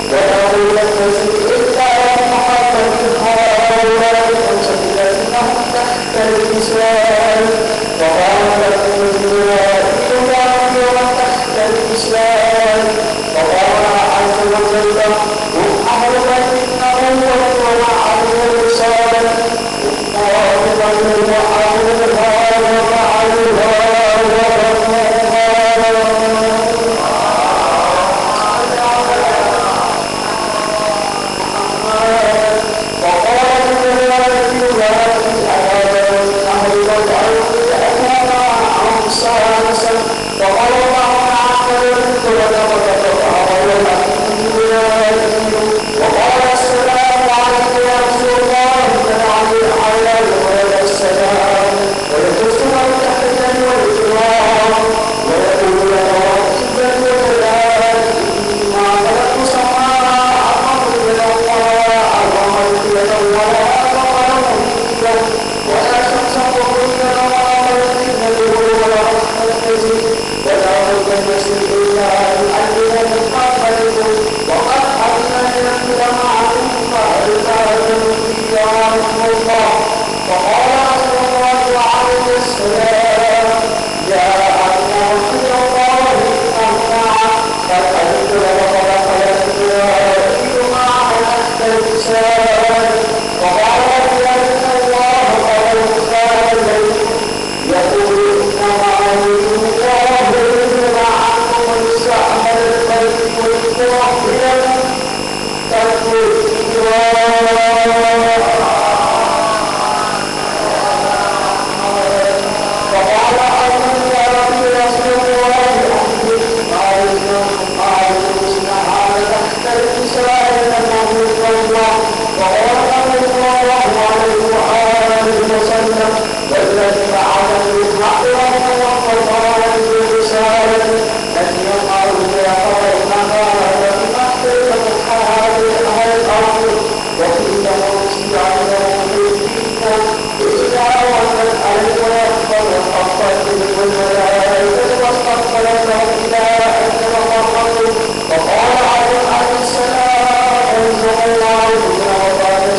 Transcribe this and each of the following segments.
ولا تزد إلا محمد هؤلاء الخمسة الذين هم تحت الإسلام وقال تحت الإسلام وقال عز وجل هم أهل بيت النبوة ومعه الرسالة وقال الله تعالى وقال السلام عليك يا رسول الله على السلام ويكتب التحية والإكرام ويقول لك وكذلك ما خلقت السماء أمر من الله أمر من الله ولا شمس مضيئة ولا مدينة ولا ولا تلبس إلا الذين قبلكم وقد حملنا معكم فأرسلوا إياكم الله فقال صلى الله عليه السلام يا أيها رسول الله إنه قد أجد وقد خلقت مع تحت الإنسان وقال بأن الله قد اختار إليكم يقول إنما عليكم الله يجمع عنكم ويستعمل الخير ويستغفر تكفر فقال أيضا يا رب رسول الله تحت الإسراء أنه الله وقال صلى الله عليه وآله وسلم والذي بعث بالحق والقرآن بالرسالة لن يقعوا بأخر المهارة بمحفل محارب أهل الأرض وقيل موسي عنه بالدين إلا ومن أهل ويقبل الأفضل والملائكة واستغفر له إلى أن تفرقوا وقال عليه السلام أنزل الله وقال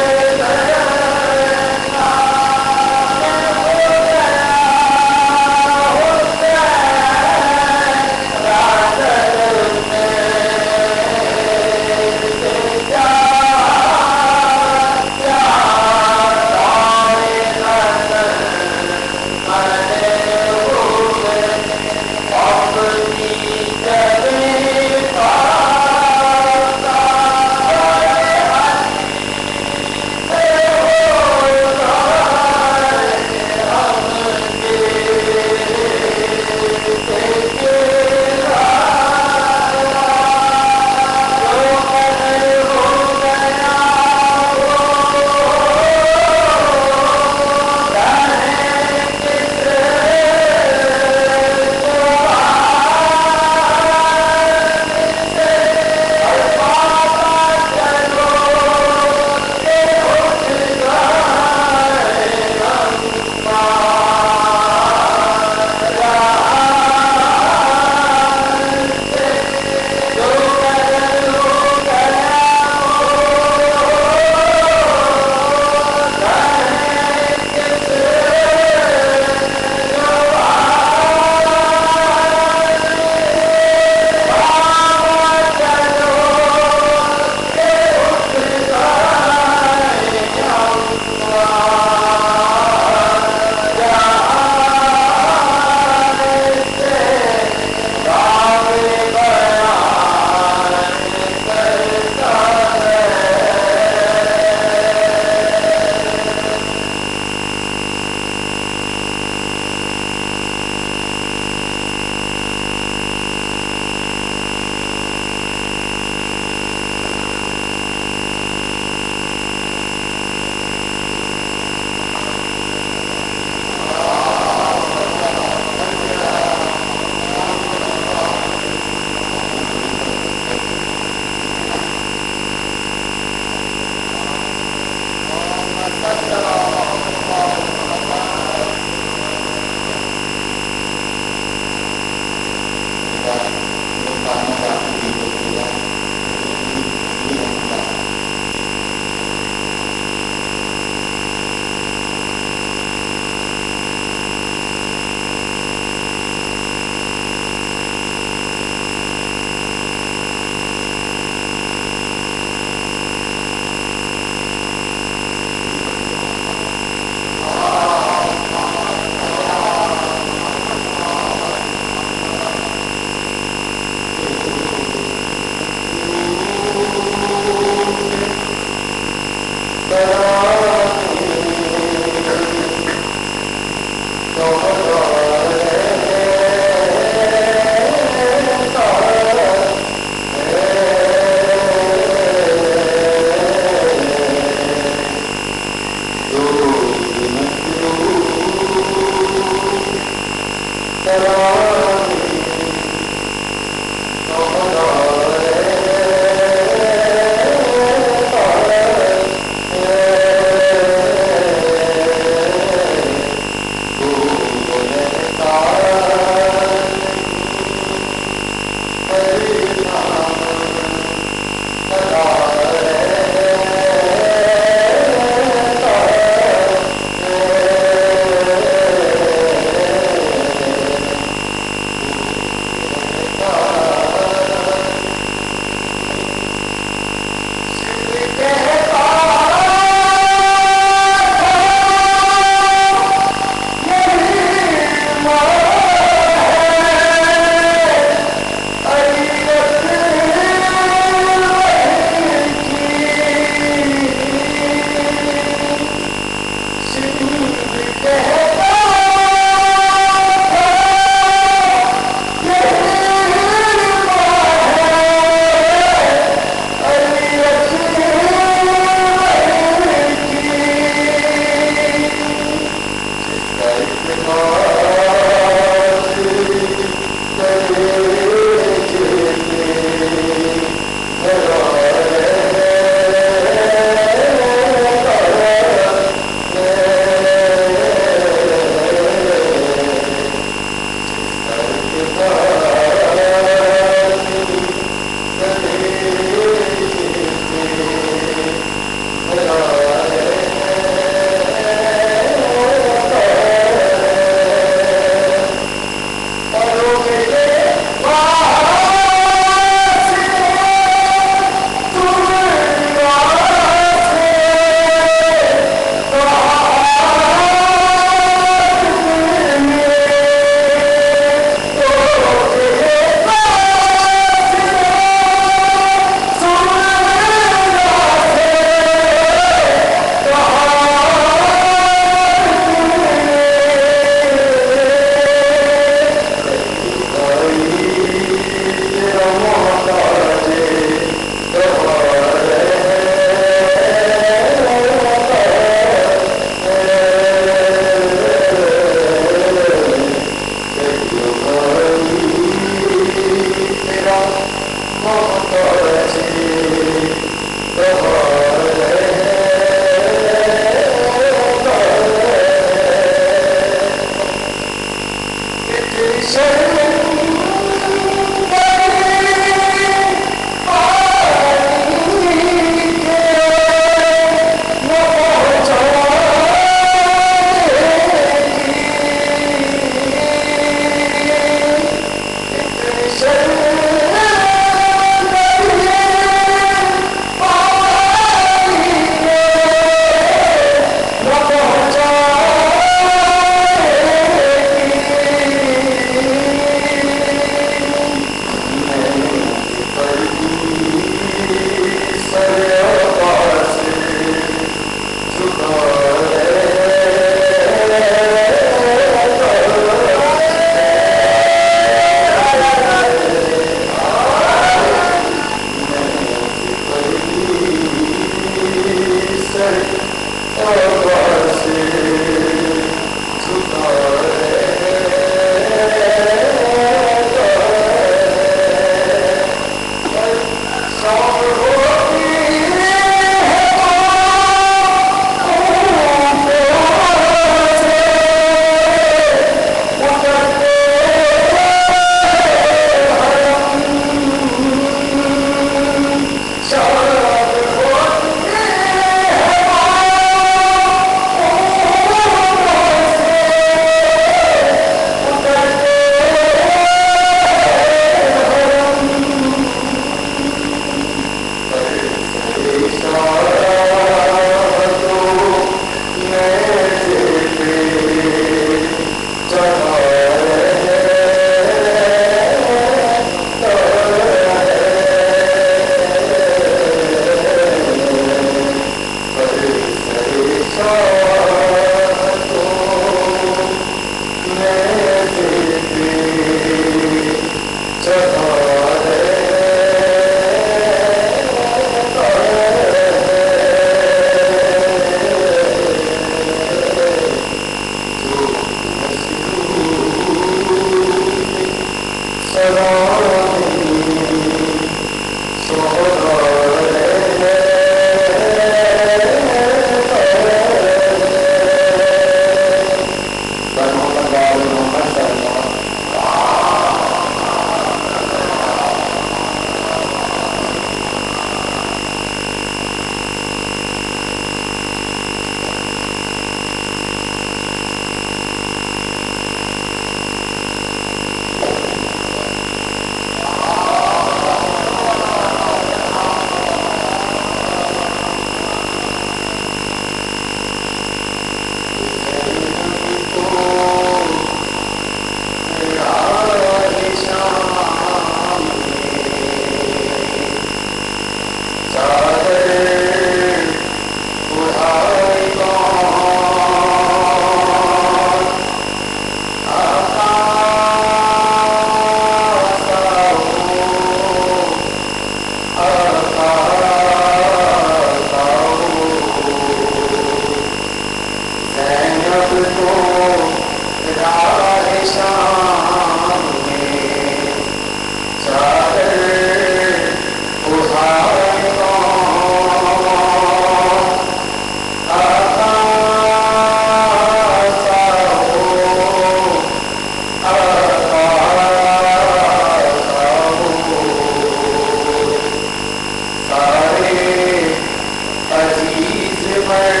Bye.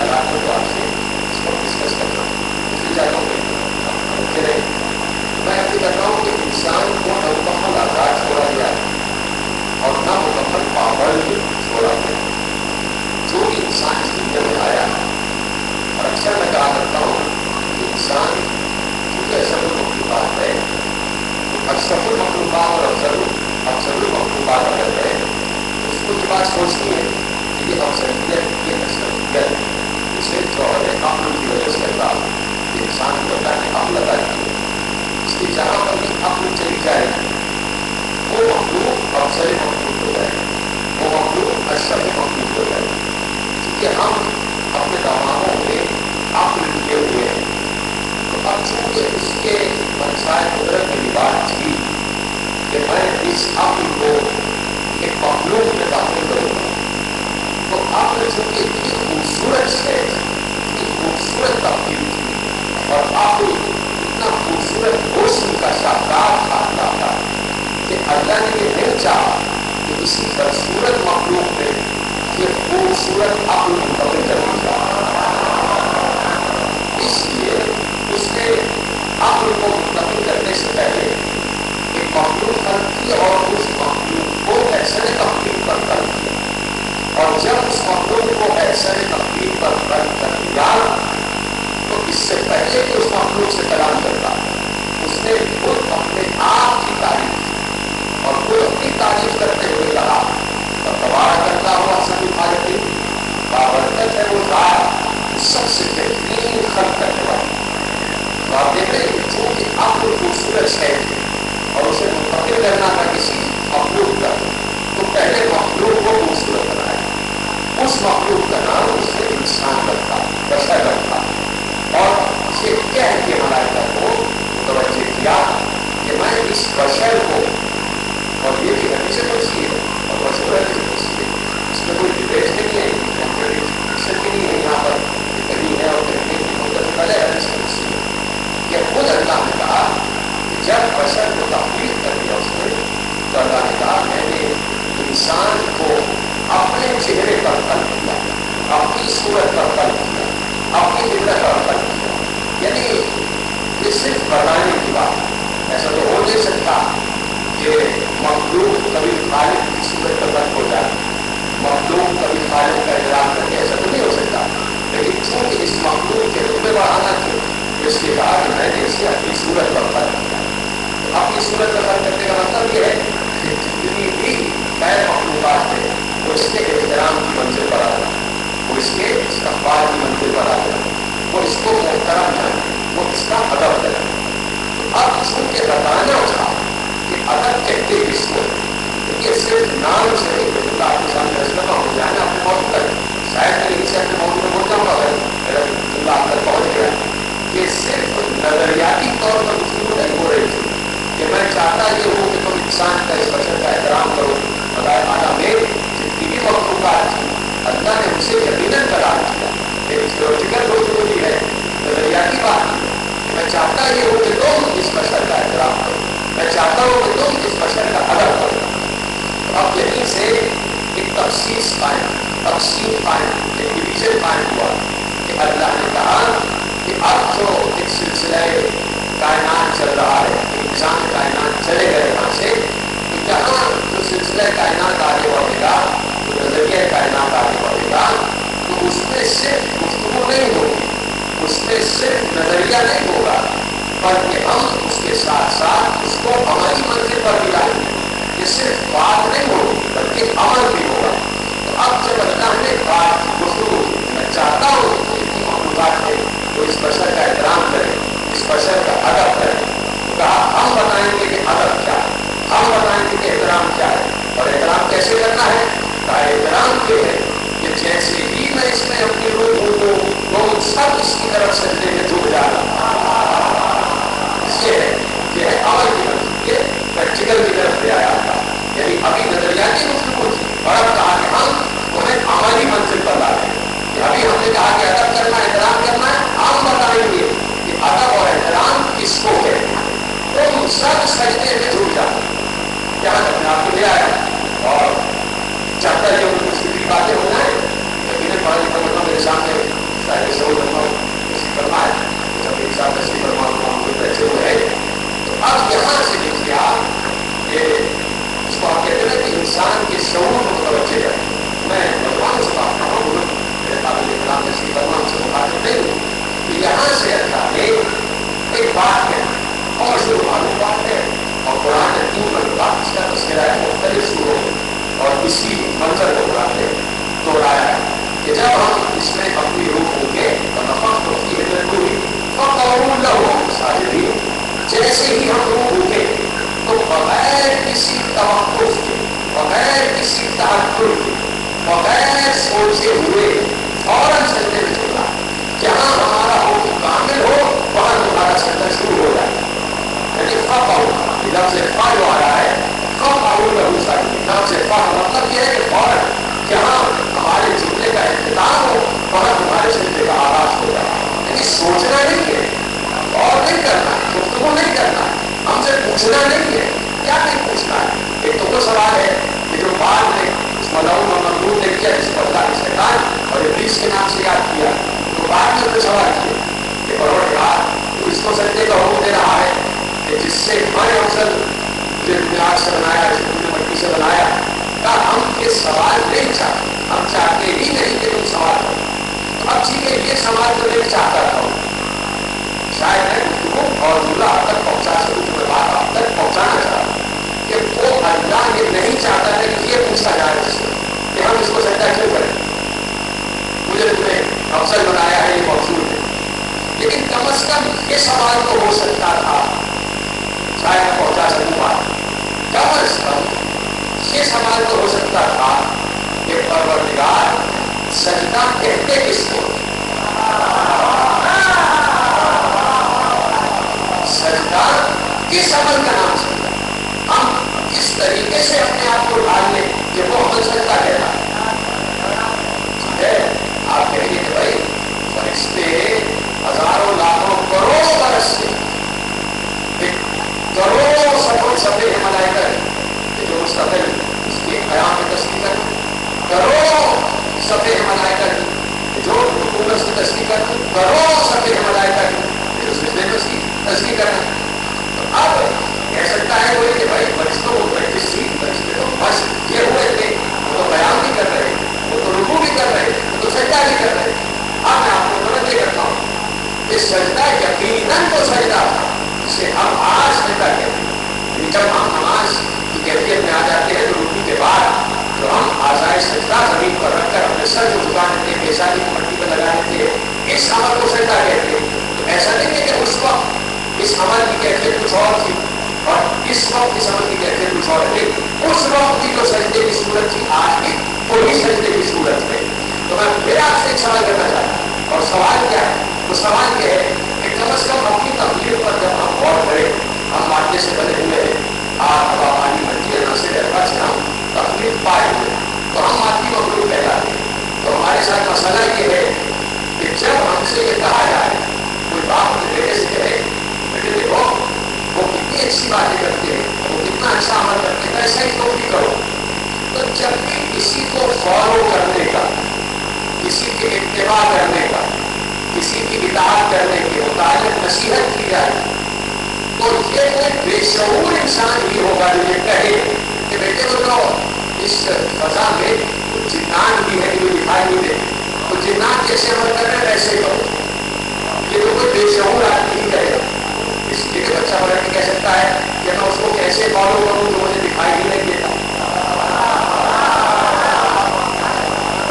चाहता हूँ तो आपसे इसको डिस्कस करना इसलिए चाहता हूँ मैं आपसे कहता हूँ कि इंसान को मुकम्मल आजाद छोड़ा गया और न मुकम्मल पाबंद छोड़ा गया। जो भी इंसान इस दुनिया में आया, और अक्सर मैं कहा करता हूँ कि इंसान क्योंकि अशरफुल मखलूक़ात है, तो अशरफुल मखलूक़ात और अफजलुल मखलूक़ात अगर है तो उसको ये बात सोचनी है कि ये अफजलियत, ये अशरफियत इसे जौहर अक्ल की वजह से अल्लाह इंसान को अल्लाह ने अक्ल अदा की। इसलिए जहाँ पर भी अक्ल चली जाएगी वो मखलूक अफजल मखलूक हो जाएगी, वो मखलूक अशरफ मखलूक हो जाएगी। क्योंकि हम अपने दिमागों में अक्ल लिए हुए हैं, तो अब चूंकि उसके मनसाए कुदरत की बात थी कि मैं इस अक्ल को एक मखलूक में दाखिल करूँगा, तो अक्ल चूंकि इतनी खूबसूरत है, इतनी खूबसूरत तब्दील थी और अक्ल इतना खूबसूरत रोशनी का शानदार खाना था कि अल्लाह ने ये नहीं चाहा कि किसी बदसूरत मखलूक में ये खूबसूरत अक्ल मुंतकिल कर दिया। इसलिए उसने अक्ल को मुंतकिल करने से पहले एक मखलूक खल्क की और उस मखलूक को ऐसे तकलीफ पर कर दिया, और जब उस मखलूक को ऐसे तकलीफ पर कर दिया तो इससे पहले कि उस मखलूक से कलाम करता उसने खुद अपने आप की तारीफ और खुद अपनी तारीफ करते हुए कहा, और तबारक अल्लाह हुआ सभी खालिकीन, बाबरकत है वो ज़ात सबसे बेहतरीन खल्क करने वाली। तो आप देख रहे हैं चूंकि अक्ल खूबसूरत है और उसे मुंतकिल करना था किसी मखलूक का, तो पहले मखलूक को खूबसूरत बनाया। उस मखलूक का नाम उसने इंसान रखा, बशर रखा, और उसे कह के मलाइका को मुतवज्जे किया कि मैं इस बशर को, और ये भी हदीस कुदसी है और मशहूर हदीस कुदसी है, इसमें कोई डिबेट नहीं है, कंट्रडिक्शन भी नहीं है, यहाँ पर कहीं है और कहीं नहीं, मुतवज्जे हदीस कुदसी है कि खुद अल्लाह ने कहा कि जब बशर को तकलीफ कर दिया उसने, तो अल्लाह ने कहा मैंने इंसान को अपने चेहरे पर खल्क किया, अपनी सूरत पर खल्क किया, अपनी फितरत पर खल्क किया। यानी ये सिर्फ बताने की बात, ऐसा तो हो नहीं सकता कि मखलूक कभी खालिक की सूरत पर खल्क हो जाए, मखलूक कभी खालिक का इजराम करके, ऐसा तो नहीं हो सकता। लेकिन चूंकि इस मखलूक के रुतबे बढ़ाना थे, इसके बाद मैंने इसे अपनी सूरत पर खल्क किया। तो अपनी सूरत पर खल्क करने का मतलब यह है कि जितनी भी गैर मखलूकात है वो इसके एहतराम की मंजिल पर आ जाए, वो इसके इस्तक़बाल की मंजिल पर आ जाए, वो इसको मोहतरम जाने, वो इसका अदब करें। तो अब चूंकि बताना था कि अदब कहते किसको, तो ये सिर्फ नाम से नहीं, तो आपके सामने रस्ता हो जाए ना अपने मौत तक, शायद मैं इसे अपने मौत में बोल जाऊँगा अगर अल्लाह तक पहुँच गया। ये सिर्फ नजरियाती तौर पर गुफ्तगू नहीं हो रही थी कि मैं चाहता ये हूँ कि तुम इंसान का इस बशर का एहतराम करो। खुदाए आला में जितनी भी मखलूक़ात थी अल्लाह ने उसे यकीनन करार किया, एक थियोरेटिकल गुफ्तगू है, नजरियाती बात नहीं। मैं चाहता ये हूँ कि तुम इस बशर का एहतराम करो, मैं चाहता हूँ कि तुम इस बशर का अदब करो। तो अब यहीं से एक तखसीस कायम, तकसीम कायम, एक डिवीजन कायम हुआ कि अल्लाह ने कहा कि अब जो एक सिलसिला कायनात चल रहा है, इंसान कायनात चले गए यहाँ से, तो जहाँ जो सिलसिला कायनात आगे बढ़ेगा, जो नजरिया कायनात आगे बढ़ेगा, तो उसमें सिर्फ गुफ्तगू नहीं होगी, उसमें सिर्फ नजरिया नहीं होगा, बल्कि हम उसके साथ साथ उसको हमारी मंजिल पर भी लाएंगे। ये सिर्फ बात नहीं होगी बल्कि अमल भी होगा। तो अब जब अल्लाह ने बात गुफ्तगू, मैं चाहता हूँ कि जितनी मखलूक़ात है वो इस बशर का एहतराम करें, इस बशर का अदब करें, तो कहा हम बताएंगे कि अदब क्या है, हम बताएंगे कि एहतराम क्या है, और एहतराम कैसे करना है। कहा एहतराम ये है कि जैसे ही मैं इसमें अपनी रूह दूँ तो सब इसकी तरफ सजदे में झुक जाना। ये है अमल की तरफ, ये प्रैक्टिकल की तरफ ले आया था। यानी अभी नजरियाती गुफ्तगू थी और अब कहा कि हम उन्हें अमली मंजिल पर ला रहे हैं। अभी हमने कहा कि अदब करना है, एहतराम करना है, हम बताएंगे कि अदब और एहतराम किसको कहते हैं। तो सब सजदे में झुक जाते, क्या अपने आपको ले आया और चाहता है कि कुछ भी बातें हो जाए, लेकिन बड़ा मेरे सामने पहले से वो नसीब फरमाए, जब एक साथ नसीब फरमाए हम बैठे हुए हैं। तो अब यहाँ से देखिए आप ये उसको आप कहते हैं कि इंसान के शऊर को तवज्जो करें। मैं भगवान से बात कर रहा हूँ, मेरे काबिल कलाम नसीब फरमान से मुखातिब नहीं हूँ कि यहाँ से अल्लाह ने एक बात है और जो मालूम बात है, और कुरान ने 3 मरतबा इसका तस्करा है मुख्तलिफ सूरों और इसी मंजर को कुरान ने दोहराया है कि जब हम इसमें अपनी रूह होंगे तो नफक होती है कोई साजिदी, जैसे ही हम रूह होंगे तो बगैर किसी तवक्कुफ के, बगैर किसी तहक्कुर के, बगैर सोचे हुए फौरन चलने में जुड़ा। जहां हमारा हुक्म कामिल हो वहां हमारा चलना शुरू हो जाता है। यानी लफ्ज़ फा जो आ रहा है, लफ्ज़ फा मतलब यह है कि फौरन जहां हमारे जुमले का इख्तिताम हो वहां तुम्हारे चलने का आगाज हो जाए। यानी सोचना नहीं है और नहीं करना, गुफ्तगू नहीं करना, हमसे पूछना नहीं है। क्या नहीं पूछना है? एक तो वो सवाल है कि जो बाद में मलाउन और ममनून ने किया, जिसको अल्लाह ने शैतान और इब्लीस के नाम से याद किया, तो बाद में उसने सवाल किया कि परवरदिगार तू इसको सजदे का हुक्म दे रहा है कि जिससे हमारे अफजल तुझे तुमने आग से बनाया, जिसे तुमने मट्टी से बनाया, का हम ये सवाल नहीं चाहते, हम चाहते ही नहीं कि तुम सवाल करो। तो अब ठीक है, ये सवाल तो नहीं चाहता था, शायद मैं गुफ्तगू और जुमला आप तक पहुंचा सकूं, जो मैं बात आप तक पहुंचाना चाहता कि वो अल्लाह ये नहीं चाहता है कि ये पूछा जाए इससे कि हम इसको सजदा क्यों करें, मुझे तुम्हें अफजल बनाया है, ये मौजूद है। लेकिन कम अज कम ये सवाल तो हो सकता था, शायद मैं पहुंचा सकूं बात, कम अज कम ये सवाल तो हो सकता था कि परवरदिगार सजदा कहते किसको, सजदा किस अमल का नाम सजदा। हम इस तरीके से अपने आप को ढाल लें कि वो अमल सजदा कहता है। आप कहेंगे कि भाई फरिश्ते हजारों लाखों करोड़ों बरस से, करोड़ों सफल सफे मलाइका जो मुस्तकिल उसके कयाम में तस्वीर कर, करोड़ों सफे मलाइका जो हुकूमत की तस्वीर कर, करोड़ों सफे मलाइका जो सिजदे में उसकी तस्वीर करना। तो अब कह सकता है कोई कि भाई फरिश्तों को प्रैक्टिस थी, फरिश्ते तो बस ये हुए थे, वो तो बयान भी कर रहे, वो तो रुकू भी कर रहे, वो तो सजदा भी कर रहे। अब मैं आपको तवज्जो करता हूँ कि सजदा यकीनन तो सजदा था जिसे हम आज सजदा कहते हैं। जब हम नमाज की कैफियत में आ जाते हैं तो रुकू के बाद तो हम आज़ाए सजदा जमीन पर रखकर अपने सर को झुका देते, पेशानी को मट्टी पर लगा देते, इस अमल को सजदा कहते हैं। तो ऐसा नहीं है कि उस वक्त इस अमल की कैफियत कुछ और थी और इस वक्त इस अमल की कैफियत कुछ और नहीं, उस वक्त की जो सजदे की सूरत थी आज भी वही सजदे की सूरत है। तो मैं फिर आपसे एक सवाल करना चाहता हूँ, और सवाल क्या है? वो सवाल यह है कि कम अज कम अपनी तकलीफ पर जब हम गौर करें, हम मानने से बने हुए हैं, आग हवा पानी मट्टी नशे रहता से हम तकलीफ पाए हुए, तो हम माटी मखलूक कहलाते हैं। तो हमारे साथ मसला ये है कि जब हमसे ये कहा जाए, कोई बाप अपने बेटे से कहे बेटे देखो वो कितनी अच्छी बातें करते हैं, वो कितना अच्छा अमल करते हैं, ऐसा ही तो भी करो। तो जब भी किसी को फॉलो करने का, किसी की इत्तिबा करने का, किसी की इताअत करने के मुताबिक नसीहत की जाए, तो ये कोई बेशऊर इंसान ही होगा जो ये कहे कि बेटे बोलो इस फजा में कुछ जिन्नात भी है जो दिखाई नहीं दे, तो जिन्नात जैसे अमल कर रहे हैं वैसे करो। ये तो कोई बेशऊर आदमी ही करेगा। इसलिए बच्चा बड़ा कह सकता है कि मैं उसको कैसे फॉलो करूं जो मुझे दिखाई ही नहीं देता,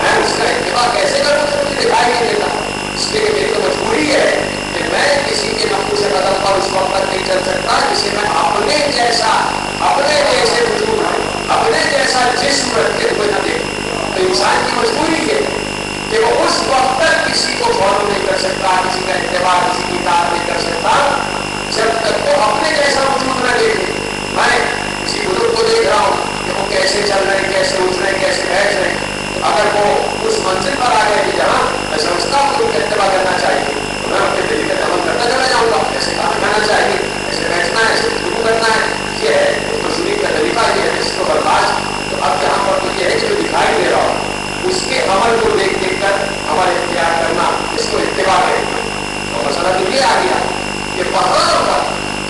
मैं उसका इत्तिबा कैसे करूं जो मुझे दिखाई नहीं देता। इसलिए मेरी तो मजबूरी है कि मैं किसी के नफ्स से बदल पर उस वक्त तक नहीं चल सकता जिसे मैं अपने जैसा, अपने जैसे वजूद, अपने जैसा जिस्म रखते हुए न देखूं। तो इंसान की मजबूरी है कि वो उस वक्त तक किसी को फॉलो नहीं कर सकता, किसी का इत्तिबा, किसी की इताअत नहीं कर सकता जब तक वो अपने जैसा वजूद न देखे। मैं किसी बुजुर्ग को देख रहा हूँ कि वो कैसे चल रहे, कैसे उठ रहे, कैसे बैठ रहे, तो अगर वो उस मंजिल पर आ गए कि जहाँ मैं समझता हूँ उनका इत्तिबा करना चाहिए, तो मैं अपने तरीके से अमल करता चला जाऊँगा। ऐसे काम करना चाहिए, ऐसे बैठना है, ऐसे शुरू करना है, ये है तो शुरू का तरीका, ये है इसको बर्दाश्त। तो अब यहाँ पर तो ये है कि जो दिखाई दे रहा हो उसके अमल को देख देख कर अमल इख्तियार करना, इसको इत्तिबा करेंगे। तो मसला तो ये आ गया कि वहां का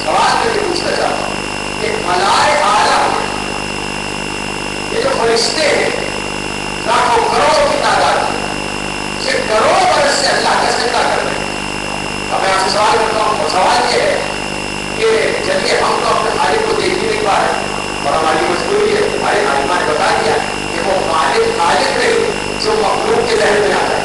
सवाल करके पूछना चाहता हूं कि मलाए आलम, ये जो फरिश्ते हैं लाखों करोड़ों की तादाद में, सिर्फ करोड़ों बरस से अल्लाह का सजदा कर रहे हैं। अब मैं आपसे सवाल करता हूं, और सवाल ये है कि चलिए हम तो अपने खालिक को देख ही नहीं पा रहे और हमारी मजबूरी है। हमारे आलिमा ने बता दिया कि वो खालिक नहीं जो मखलूक के जहन में आता है।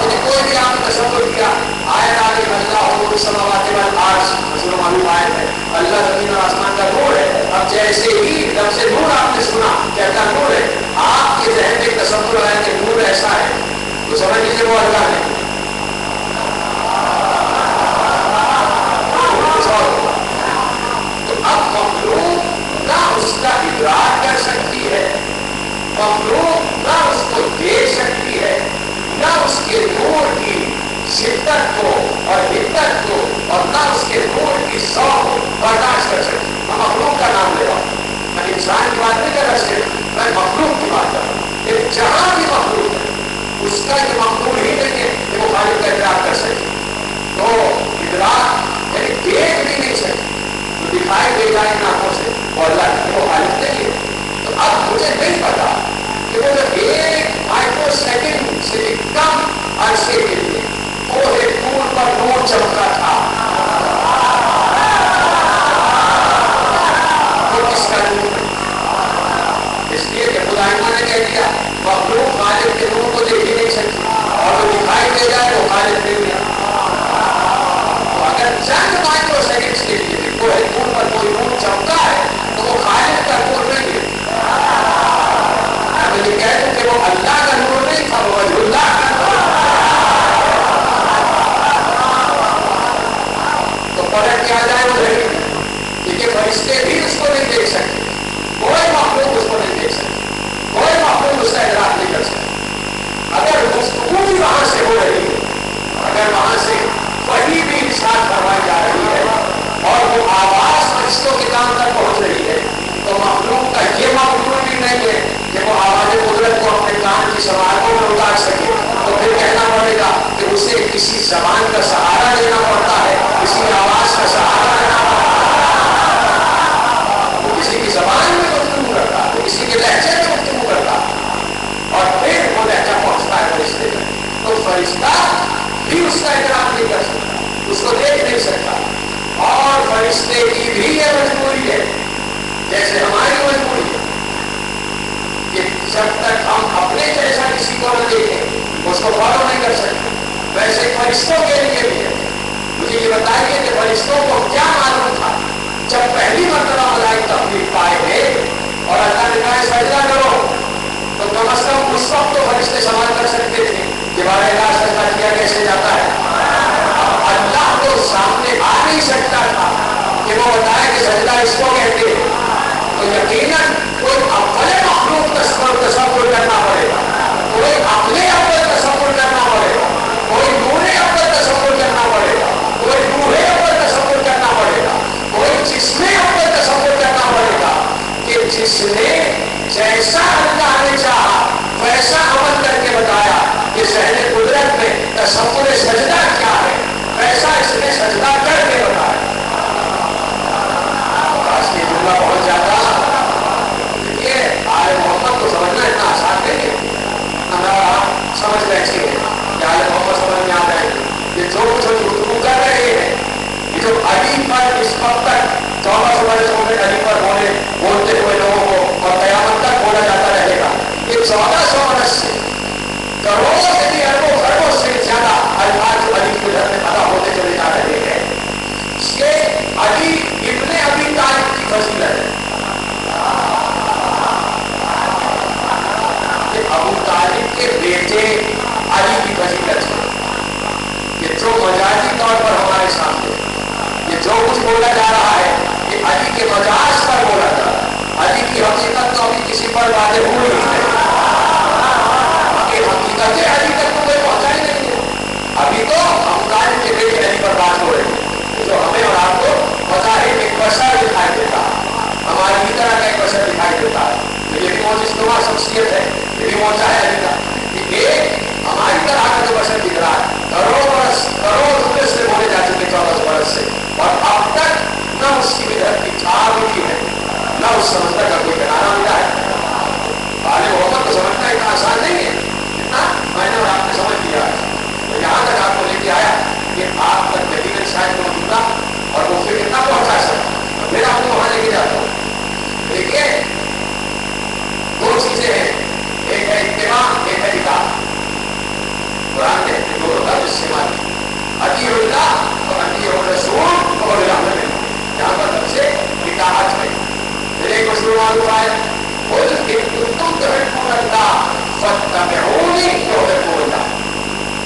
यदि कोई भी आपने तसव्वुर किया आयत आ गई अल्लाह समावाति वल अर्श, मशहूर मालूम आयत है, अल्लाह जमीन और आसमान का नूर है। अब जैसे ही जब से नूर आपने सुना कि अल्लाह नूर है, आपके जहन में तसव्वुर आया कि नूर ऐसा है, तो समझ लीजिए वो अल्लाह है। तो अब मखलूक ना उसका इदराक कर सकती है, मखलूक ना उसको देख सकती है, ना उसके नूर की शिद्दत को और हिद्दत को और ना उसके नूर की शौक को बर्दाश्त कर सकती। मैं मखलूक का नाम ले रहा हूं, मैं इंसान की बात नहीं कर रहा, सिर्फ मैं मखलूक की बात कर रहा हूं। जहां भी मखलूक है उसका ये मखलूक ही नहीं है कि वो खालिक का इदराक कर सके। तो इदराक यानी देख भी नहीं सकती, तो दिखाई दे जाए आंखों से वो अल्लाह वो खालिक नहीं है। तो अब मुझे नहीं पता कि वो जब एक माइक्रो सेकेंड से भी कम अरसे के लिए वो एक नूर पर नूर चमका था, वो किसका नूर है? इसलिए कि खुदाइमा ने कह दिया मखलूक खालिक के नूर को देख ही नहीं सकती, और वो दिखाई दे जाए तो खालिक नहीं है। तो अगर चंद माइक्रो सेकेंड्स के लिए वो एक नूर पर कोई नूर चमका है तो वो खालिक का नूर नहीं है। मैं ये कह दूं कि वो अल्लाह का नूर नहीं था, वो वजहुल्लाह का नूर। तो पलट क्या जाए वो नहीं, क्योंकि फरिश्ते भी उसको नहीं देख सकते, कोई मखलूक उसको नहीं देख सकते, कोई मखलूक उसका इदराक नहीं कर सकता। अगर गुफ्तगू भी वहां से हो रही है, अगर वहां से वही भी इरशाद करवाई जा रही है और वो आवाज फरिश्तों के कान तक पहुंच रही है, तो मखलूक का ये मखलूक भी नहीं है कि वो आवाज कुदरत को अपने कान की समारों में उतार सके। तो फिर कहना पड़ेगा कि उसे किसी जबान का सहारा लेना पड़ता है, किसी आवाज का सहारा लेना पड़ता है। वो किसी की जबान में गुफ्तगू करता है, वो किसी के लहजे में गुफ्तगू करता है और फिर वो लहजा पहुंचता है फरिश्ते में। तो फरिश्ता भी उसका इदराक नहीं कर सकता, उसको देख नहीं सकता। और फरिश्ते की भी यह मजबूरी है जैसे हमारी मजबूरी है कि जब तक हम अपने जैसा किसी को न देखें उसको फॉलो नहीं कर सकते, वैसे फरिश्तों के लिए भी है। मुझे ये बताइए कि फरिश्तों को क्या मालूम था जब पहली मर्तबा मलाइक तकलीफ पाए थे और अल्लाह ने कहा सजदा करो, तो कम अज कम उस वक्त तो फरिश्ते सवाल कर सकते थे कि हमारा इलाज सजदा किया कैसे जाता है। अल्लाह को सामने आ नहीं सकता था कि वो बताए कि सजदा इसको कहते हैं, तो यकीनन कोई अपने मखलूक तसव्वुर करना पड़ेगा, कोई अपने अव्वल तसव्वुर करना पड़ेगा, कोई नूरे अव्वल तसव्वुर करना पड़ेगा, कोई नूरे अव्वल तसव्वुर करना पड़ेगा, कोई जिसमें अव्वल तसव्वुर करना पड़ेगा कि जिसने जैसा अल्लाह ने चाहा वैसा अमल करके बताया कि सहने कुदरत में तसव्वुर सजदा क्या है, वैसा इसने सजदा करके बताया। पहुंच जाता ये आले मोहम्मद को समझना इतना आसान नहीं है। हमारा समझ बैठे हैं कि आले मोहम्मद समझ में आ रहे हैं, ये जो कुछ गुफ्तगू कर रहे हैं, ये जो अली पर इस वक्त तक 1400 वर्ष हो गए अली पर बोलते हुए लोगों को और कयामत तक बोला जाता रहेगा, ये 1400 वर्ष से करोड़ों से भी अरबों खरबों से ज्यादा अल्फाज जो अली के घर में अदा होते चले जा रहे हैं, ये अली इब्ने अबी तालिब की फजीलत है। ये अबू तालिब के बेटे अली की फजीलत है। ये जो मजाजी तौर पर हमारे सामने ये जो कुछ बोला जा रहा है ये अली के मजाज पर बोला जा रहा है। अली की हकीकत तो अभी किसी पर वादे हुई ही नहीं, हकीकत अली तक तो कोई पहुंचा ही नहीं है। अभी तो अबू तालिब के बेटे अली पर बात हो रही है, जो हमें और आपको पता है एक बशर दिखाई देता है, हमारी तरह का एक बशर दिखाई देता है, तो ये भी मौजूद नुमा शख्सियत है, ये भी मोर्चा है अभी का कि एक हमारी तरह का जो बशर दिख रहा है, करोड़ रुपए से बोले जा चुके 14 बरस से, और अब तक न उसकी विधर की छाप उठी है, न उस समंदर का कोई किनारा मिला है। आले मोहम्मद को समझना इतना आसान नहीं है, इतना मैंने और आपने समझ लिया। तो यहाँ तक आपको लेके आया कि आप तक नतीजन शायद मौजूदा और वो फिर कितना पहुंचा सकता, फिर आपको वहां लेके जाता हूँ। देखिए दो चीजें हैं, एक है इत्तिबा, एक है इताअत। कुरान ने दोनों लफ्ज इस्तेमाल किए, अतीउल्लाह और अतीउर रसूल और अमर। यहाँ पर सबसे इताअत है। फिर एक मुसलमान हुआ है, कुल इन कुंतुम तुहिब्बून अल्लाह फत्तबिऊनी युहिब्बुकुमुल्लाह।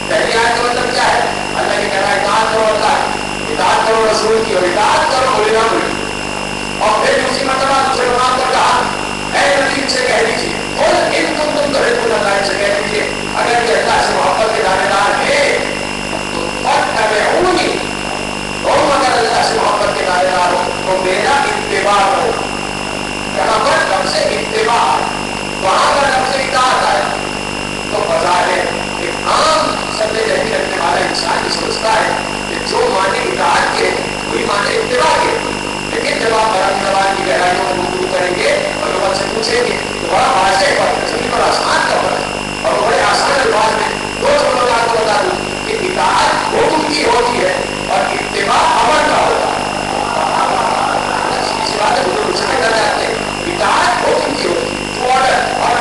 पहली आयत का मतलब क्या है? अल्लाह की कहना इताअत करो, अल्लाह इताअत करो रसूल की, और इताअत करो उलिल अम्र। और फिर दूसरी मतलब दूसरे मुकाम पर कहा, ऐ नबी से कह दीजिए, कुल इन कुंतुम तुहिब्बून अल्लाह से कह दीजिए, अगर ये अल्लाह से मोहब्बत के दावेदार है तो फत्तबिऊनी, तुम अगर अल्लाह से मोहब्बत के दावेदार हो तो मेरा इत्तिबा करो। यहाँ पर लफ्ज़ इत्तिबा, वहां पर लफ्ज़ इताअत आया। तो बज़ाहिर एक आम सब्ज़ जहनी रखने वाला इंसान ये सोचता है कि जो माने इताअत के वही माने इत्तिबा के। लेकिन जब आप अरबी ज़बान की गहराइयों में गुफ्तगू करेंगे और लोग आपसे पूछेंगे तो बड़ा वाज़ेह फर्क है, सभी बड़ा आसान का फर्क है। और बड़े आसान अल्फाज में दो चीज़ों में आपको बता दूं कि इताअत हुक्म की होती है और इत्तिबा अमर का होता है। इसी बात है, वो लोग समझना चाहते हैं, इताअत हुक्म की होती है, तो ऑर्डर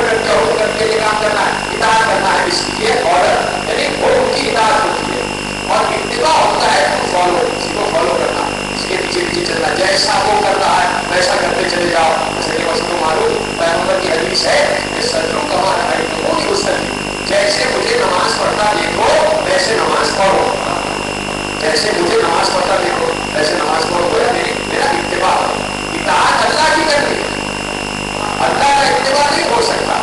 करके हुक्म करके ये काम करना है, इताअत करना है, इसलिए ऑर्डर यानी हुक्म की इताअत होती है। और इत्तिबा होता है तो फॉलो, किसी को फॉलो करना, इसके पीछे पीछे चलना, जैसा वो कर रहा है वैसा करते चले जाओ। जैसे बस तो मालूम पैगंबर की हदीस है कि सल्लू कमा रअयतमूनी उसल्ली, जैसे मुझे नमाज पढ़ता देखो वैसे नमाज पढ़ो, जैसे मुझे नमाज पढ़ता देखो वैसे नमाज पढ़ो। बोला मेरा इत्तिबा, इताअत अल्लाह की करनी है, अल्लाह का इत्तिबा नहीं हो सकता।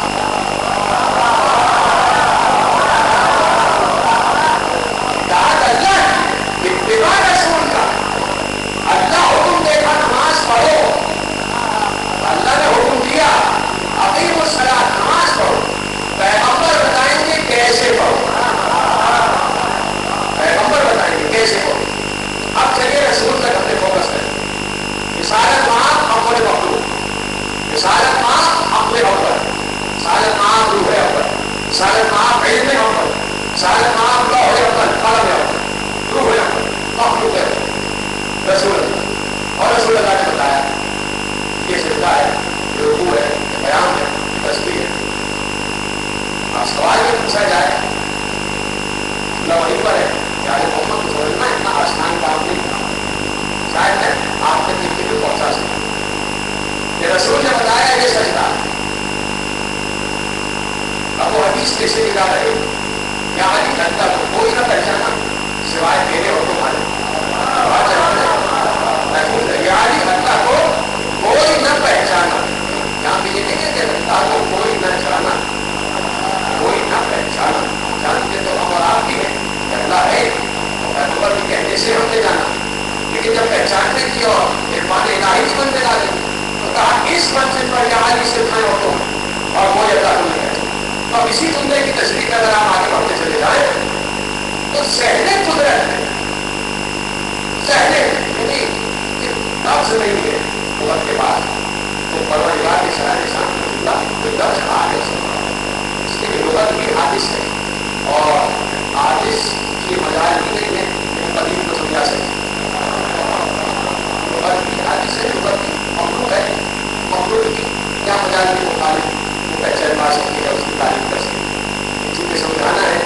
इताअत अल्लाह की, इत्तिबा रसूल का। अल्लाह हुक्म देगा नमाज पढ़ो, अल्लाह ने हुक्म दिया अक़ीमुस सलात, नमाज पढ़ो, पैगंबर बताएंगे कैसे पढ़ो, पैगंबर बताएंगे कैसे पढ़ो। अब चलिए रसूल तक अपने फोकस करें। रिसालत मां अव्वल मखलूक, रिसालत मां अव्वल अव्वल, रिसालत मां रूह अव्वल, रिसालत मां इल्म अव्वल, रिसालत मां लौह अव्वल, कलम अव्वल, रूह अव्वल, मखलूक अव्वल, रसूल अल्लाह। और रसूल अल्लाह ने बताया ये सिजदा है, ये रुकू है, ये बयान है, ये तस्बीह है। अब सवाल ये पूछा जाए, वहीं पर है कि आज मोहम्मद को समझना इतना आसान काम नहीं था, शायद मैं आप तक लिखते हुए पहुंचा सकता। ये रसूल ने बताया ये सजदा। अब वो हदीस कैसे निकाल रहे क्या हदीस जनता को कोई ना पहचाना सिवाय मेरे और तुम्हारे, अल्लाह को कोई न पहचाना। यहाँ पे ये नहीं है कि अल्लाह को कोई न जाना, कोई न पहचाना, जानते तो हम और आप भी हैं, अल्लाह है, पैगंबर के कहने से हमने जाना। लेकिन जब पहचानने की और इरफान इलाही की मंजिल आ गई तो कहा इस मंजिल पर यहाँ से मैं होता हूँ और वो अल्लाह को नहीं कहता। तो अब इसी जुमले की तस्वीर अगर आप आगे बढ़ते चले जाए तो सहने कुदरत में, सहने लफ्ज़ नहीं है उम्र के बाद तो परवरदिगार के शराने सामने कोई लफ्ज़ आ गया, इसलिए लुग़त भी हादिस है और हादिस की मजाल भी नहीं है कदीम को समझा सकते। लुग़त भी हादिस है, लुग़त भी मखलूक है, मखलूक की क्या मजाल के मुखालिफ वो पहचान पा सकती है, उसकी तारीफ कर सकती है। जिन्हें समझाना है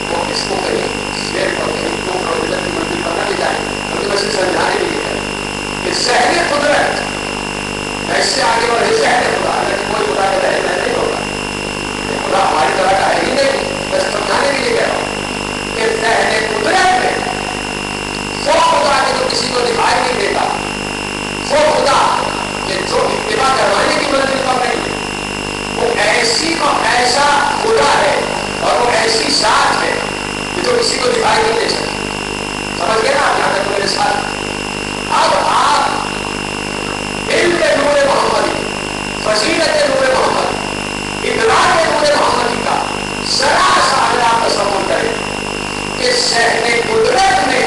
वो इसको कहीं शेर और कहीं तो प्रोविजन की मंजिल पर न ले जाए, उनके बस समझाने के लिए कि सहने कुदरत ऐसे आगे बढ़े, सहने खुदा कोई खुदा का रहना नहीं होगा, खुदा हमारी तरह का है ही नहीं, बस समझाने के लिए कह रहा हूँ कि सहने कुदरत में वो खुदा के जो किसी को दिखाई नहीं देता, वो खुदा कि जो इत्तिबा करवाने की मंजिल पर नहीं है, वो ऐसी को ऐसा खुदा है और वो ऐसी जात है कि जो किसी को दिखाई नहीं दे सकती। समझ गए ना आप यहाँ तक मेरे साथ? अब आप इल्म नूर मोहम्मदी, फजीलत नूर मोहम्मद, सहने कुदरत में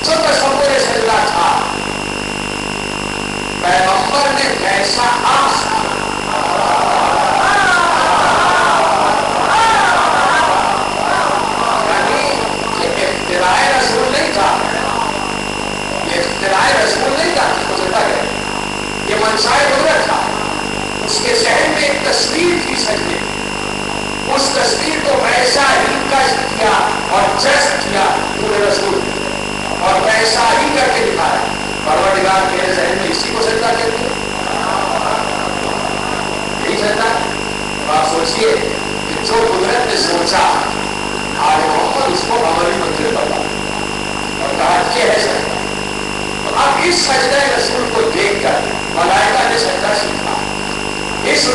जो तस्वुर सजदा था, पैगंबर ने वैसा आशा इख्तिराए रसूल नहीं था, ये इख्तिराए रसूल नहीं था जिसको सजदा करें, ये मनसाए कुदरत था। उसके जहन में एक तस्वीर थी सजदे, उस तस्वीर को वैसा ही कष्ट किया और जज्ब किया पूरे रसूल, और वैसा ही करके दिखाया। परवरदिगार मेरे जहन में इसी को सजदा कहते हैं, यही सजदा। तो आप सोचिए कि जो कुदरत ने सोचा आज मोहम्मद उसको हमारी मंजिल पर और कहा ये है सजदा। तो अब इस सजदा रसूल को देखकर मलाइका ने सजदा सीखा। इस